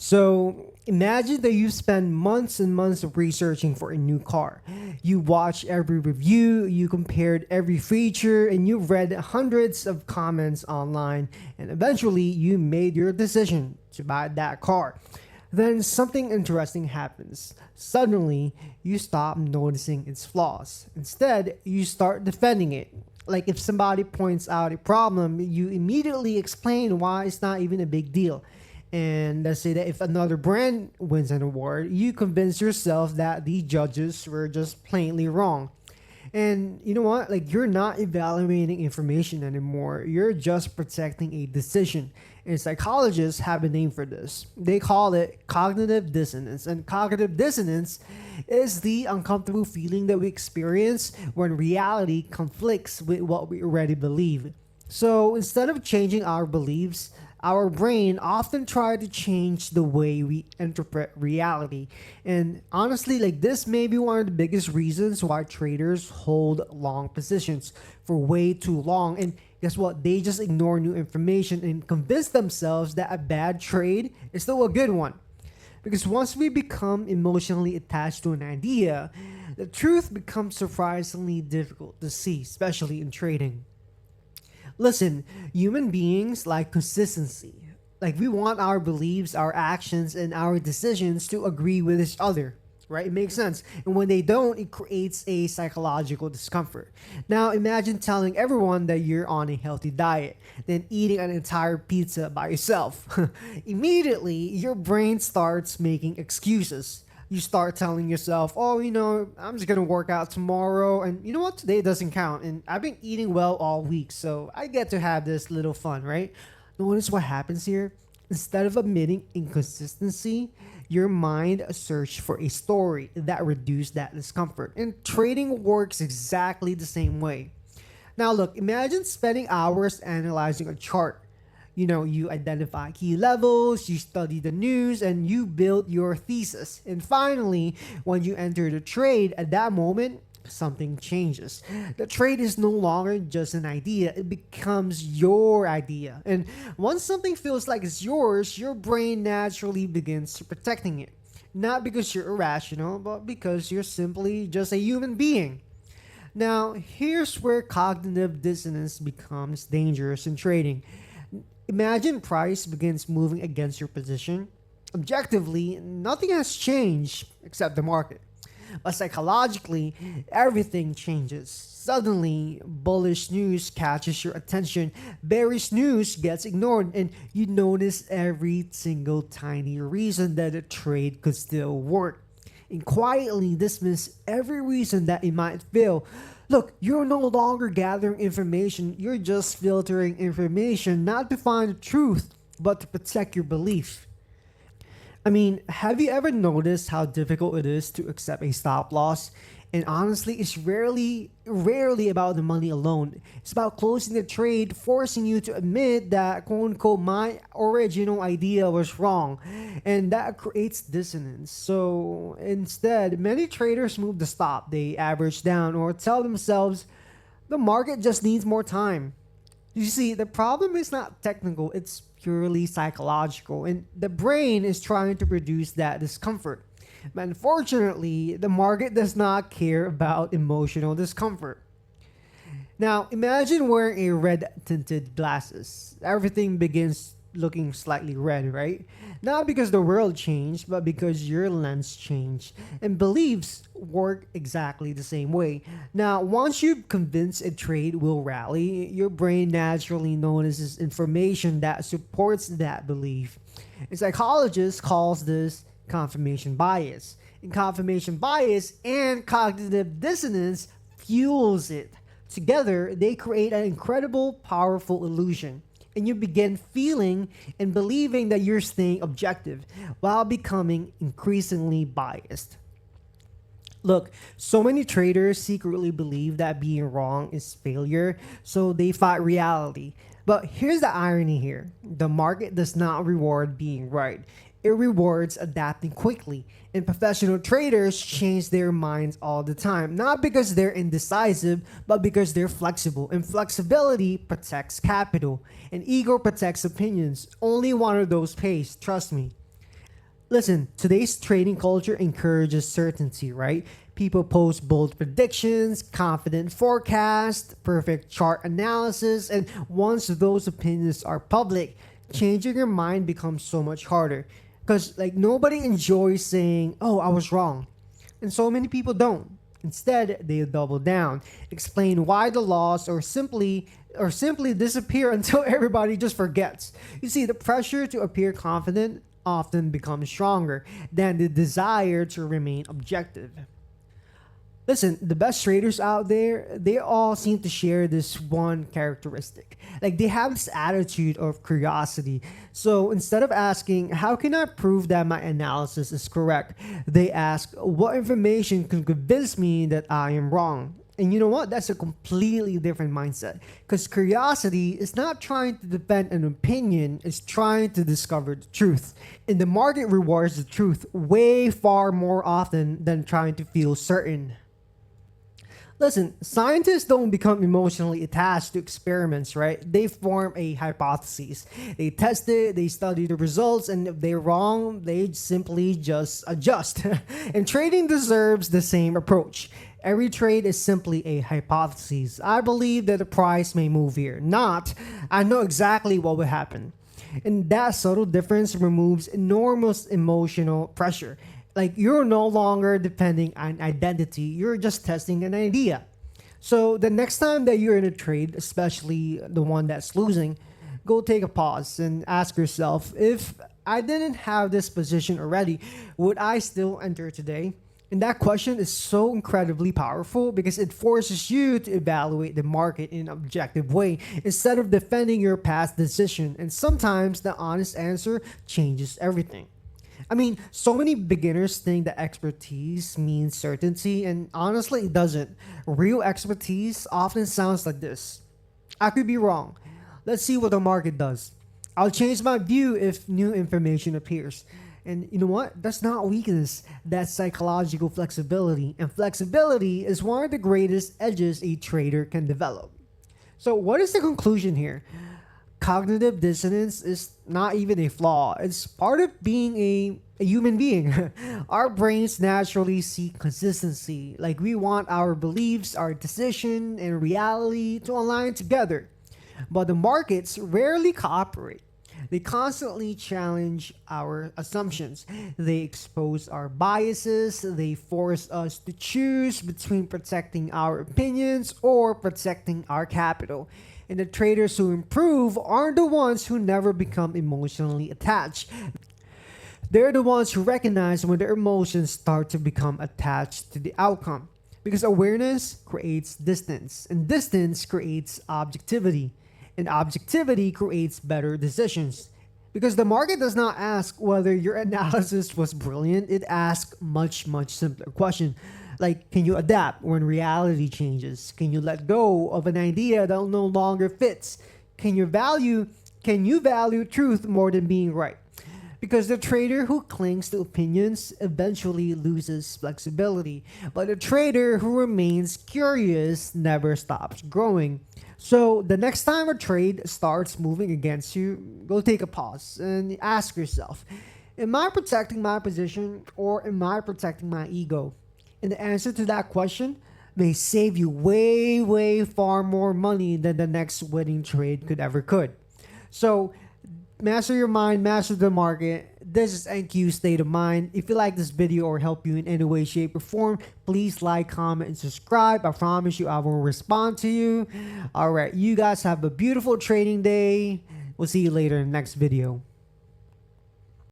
So imagine that you spend months and months of researching for a new car. You watched every review, you compared every feature, and you read hundreds of comments online, and eventually you made your decision to buy that car. Then something interesting happens. Suddenly, you stop noticing its flaws. Instead, you start defending it. Like if somebody points out a problem, you immediately explain why it's not even a big deal. And let's say that if another brand wins an award, you convince yourself that the judges were just plainly wrong. And you know what? Like you're not evaluating information anymore. You're just protecting a decision. And psychologists have a name for this. They call it cognitive dissonance. And cognitive dissonance is the uncomfortable feeling that we experience when reality conflicts with what we already believe. So instead of changing our beliefs, our brain often try to change the way we interpret reality. And honestly, like this may be one of the biggest reasons why traders hold long positions for way too long. And guess what? They just ignore new information and convince themselves that a bad trade is still a good one. Because once we become emotionally attached to an idea, the truth becomes surprisingly difficult to see, especially in trading. Listen, human beings like consistency. Like we want our beliefs, our actions, and our decisions to agree with each other. Right? It makes sense. And when they don't, it creates a psychological discomfort. Now, imagine telling everyone that you're on a healthy diet, then eating an entire pizza by yourself. Immediately, your brain starts making excuses. You start telling yourself, oh, I'm just gonna work out tomorrow, and you know what, today doesn't count, and I've been eating well all week, so I get to have this little fun, right? Notice what happens here. Instead of admitting inconsistency, your mind searched for a story that reduced that discomfort, and trading works exactly the same way. Now, look, imagine spending hours analyzing a chart. You identify key levels, you study the news, and you build your thesis. And finally, when you enter the trade, at that moment, something changes. The trade is no longer just an idea, it becomes your idea. And once something feels like it's yours, your brain naturally begins protecting it. Not because you're irrational, but because you're simply just a human being. Now, here's where cognitive dissonance becomes dangerous in trading. Imagine price begins moving against your position. Objectively, nothing has changed except the market. But psychologically, everything changes. Suddenly, bullish news catches your attention, bearish news gets ignored, and you notice every single tiny reason that a trade could still work. And quietly dismiss every reason that it might fail. Look, you're no longer gathering information, you're just filtering information not to find the truth, but to protect your belief. I mean, have you ever noticed how difficult it is to accept a stop loss? And honestly, it's rarely about the money alone. It's about closing the trade, forcing you to admit that quote unquote my original idea was wrong. And that creates dissonance. So instead, many traders move the stop. They average down or tell themselves the market just needs more time. You see, the problem is not technical, it's purely psychological, and the brain is trying to produce that discomfort. But unfortunately, the market does not care about emotional discomfort. Now, imagine wearing a red tinted glasses. Everything begins looking slightly red, right? Not because the world changed, but because your lens changed. And beliefs work exactly the same way. Now, once you convince a trade will rally, your brain naturally notices information that supports that belief. A psychologist calls this confirmation bias. And confirmation bias and cognitive dissonance fuels it. Together, they create an incredible, powerful illusion. And you begin feeling and believing that you're staying objective while becoming increasingly biased. Look, so many traders secretly believe that being wrong is failure, so they fight reality. But here's the irony here: the market does not reward being right, it rewards adapting quickly. And professional traders change their minds all the time, not because they're indecisive, but because they're flexible. And flexibility protects capital, and ego protects opinions. Only one of those pays, trust me. Listen, today's trading culture encourages certainty, right? People post bold predictions, confident forecasts, perfect chart analysis, and once those opinions are public, changing your mind becomes so much harder. Because like nobody enjoys saying, "Oh, I was wrong," and so many people don't. Instead, they double down, explain why the loss, or simply disappear until everybody just forgets. You see, the pressure to appear confident often becomes stronger than the desire to remain objective. Listen, the best traders out there, they all seem to share this one characteristic. Like they have this attitude of curiosity. So instead of asking, how can I prove that my analysis is correct? They ask, what information can convince me that I am wrong? And you know what? That's a completely different mindset. Because curiosity is not trying to defend an opinion, it's trying to discover the truth. And the market rewards the truth way far more often than trying to feel certain. Listen, scientists don't become emotionally attached to experiments, right? They form a hypothesis. They test it, they study the results, and if they're wrong, they simply just adjust. And trading deserves the same approach. Every trade is simply a hypothesis. I believe that the price may move here. Not, I know exactly what will happen. And that subtle difference removes enormous emotional pressure. Like you're no longer depending on identity, you're just testing an idea. So the next time that you're in a trade, especially the one that's losing, go take a pause and ask yourself, if I didn't have this position already, would I still enter today? And that question is so incredibly powerful because it forces you to evaluate the market in an objective way instead of defending your past decision. And sometimes the honest answer changes everything. I mean, so many beginners think that expertise means certainty, and honestly, it doesn't. Real expertise often sounds like this: I could be wrong. Let's see what the market does. I'll change my view if new information appears. And you know what? That's not weakness, that's psychological flexibility. And flexibility is one of the greatest edges a trader can develop. So, what is the conclusion here? Cognitive dissonance is not even a flaw. It's part of being a human being. Our brains naturally seek consistency. Like we want our beliefs, our decision, and reality to align together. But the markets rarely cooperate. They constantly challenge our assumptions. They expose our biases. They force us to choose between protecting our opinions or protecting our capital. And the traders who improve aren't the ones who never become emotionally attached. They're the ones who recognize when their emotions start to become attached to the outcome. Because awareness creates distance, and distance creates objectivity, and objectivity creates better decisions. Because the market does not ask whether your analysis was brilliant, it asks much simpler question. Like, can you adapt when reality changes? Can you let go of an idea that no longer fits? Can you value truth more than being right? Because the trader who clings to opinions eventually loses flexibility, but the trader who remains curious never stops growing. So the next time a trade starts moving against you, go take a pause and ask yourself, am I protecting my position or am I protecting my ego? And the answer to that question may save you way far more money than the next winning trade could. So master your mind, master the market. This is NQ State of Mind. If you like this video or help you in any way, shape, or form, please like, comment, and subscribe. I promise you I will respond to you. All right, you guys have a beautiful trading day. We'll see you later in the next video.